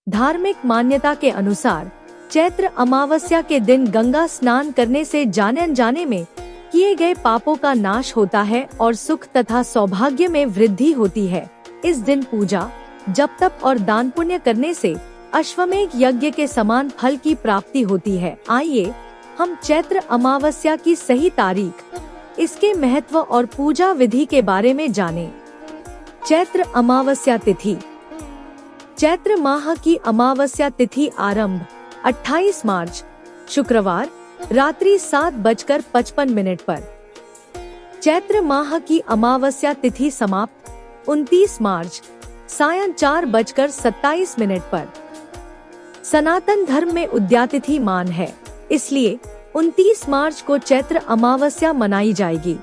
धार्मिक मान्यता के अनुसार चैत्र अमावस्या के दिन गंगा स्नान करने से जाने अनजाने में किए गए पापों का नाश होता है और सुख तथा सौभाग्य में वृद्धि होती है। इस दिन पूजा, जप तप और दान पुण्य करने से अश्वमेध यज्ञ के समान फल की प्राप्ति होती है। आइए हम चैत्र अमावस्या की सही तारीख, इसके महत्व और पूजा विधि के बारे में जानें। चैत्र अमावस्या तिथि। चैत्र माह की अमावस्या तिथि आरंभ 28 मार्च शुक्रवार रात्रि 7:55 पर। चैत्र माह की अमावस्या तिथि समाप्त 29 मार्च सायं 4:27 पर। सनातन धर्म में उद्यातिथि मान है, इसलिए 29 मार्च को चैत्र अमावस्या मनाई जाएगी।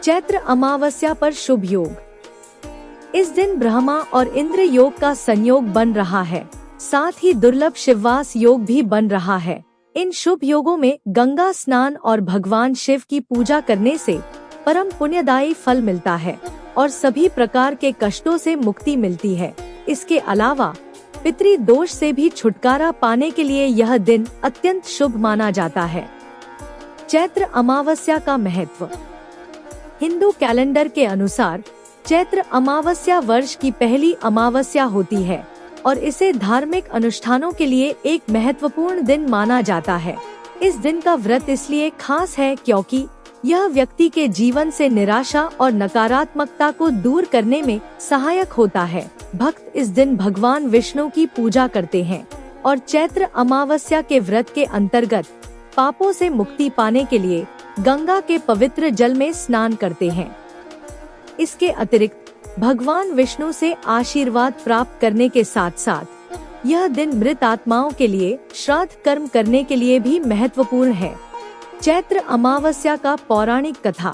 चैत्र अमावस्या पर शुभ योग। इस दिन ब्रह्मा और इंद्र योग का संयोग बन रहा है, साथ ही दुर्लभ शिववास योग भी बन रहा है। इन शुभ योगों में गंगा स्नान और भगवान शिव की पूजा करने से परम पुण्यदायी फल मिलता है और सभी प्रकार के कष्टों से मुक्ति मिलती है। इसके अलावा पितृ दोष से भी छुटकारा पाने के लिए यह दिन अत्यंत शुभ माना जाता है। चैत्र अमावस्या का महत्व। हिंदू कैलेंडर के अनुसार चैत्र अमावस्या वर्ष की पहली अमावस्या होती है और इसे धार्मिक अनुष्ठानों के लिए एक महत्वपूर्ण दिन माना जाता है। इस दिन का व्रत इसलिए खास है क्योंकि यह व्यक्ति के जीवन से निराशा और नकारात्मकता को दूर करने में सहायक होता है। भक्त इस दिन भगवान विष्णु की पूजा करते हैं और चैत्र अमावस्या के व्रत के अंतर्गत पापों से मुक्ति पाने के लिए गंगा के पवित्र जल में स्नान करते हैं। इसके अतिरिक्त भगवान विष्णु से आशीर्वाद प्राप्त करने के साथ साथ यह दिन मृत आत्माओं के लिए श्राद्ध कर्म करने के लिए भी महत्वपूर्ण है। चैत्र अमावस्या का पौराणिक कथा।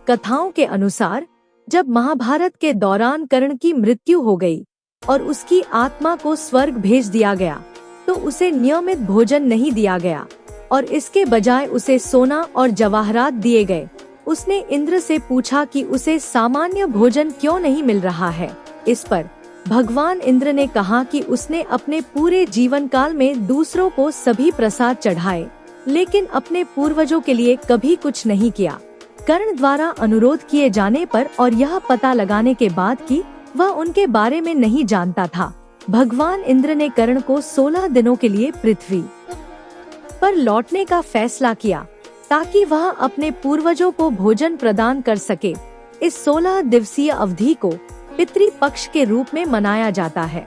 कथाओं के अनुसार जब महाभारत के दौरान कर्ण की मृत्यु हो गई और उसकी आत्मा को स्वर्ग भेज दिया गया, तो उसे नियमित भोजन नहीं दिया गया और इसके बजाय उसे सोना और जवाहरात दिए गए। उसने इंद्र से पूछा कि उसे सामान्य भोजन क्यों नहीं मिल रहा है। इस पर भगवान इंद्र ने कहा कि उसने अपने पूरे जीवन काल में दूसरों को सभी प्रसाद चढ़ाए, लेकिन अपने पूर्वजों के लिए कभी कुछ नहीं किया। कर्ण द्वारा अनुरोध किए जाने पर और यह पता लगाने के बाद कि वह उनके बारे में नहीं जानता था, भगवान इंद्र ने कर्ण को 16 दिनों के लिए पृथ्वी पर लौटने का फैसला किया ताकि वह अपने पूर्वजों को भोजन प्रदान कर सके। इस 16 दिवसीय अवधि को पितृ पक्ष के रूप में मनाया जाता है।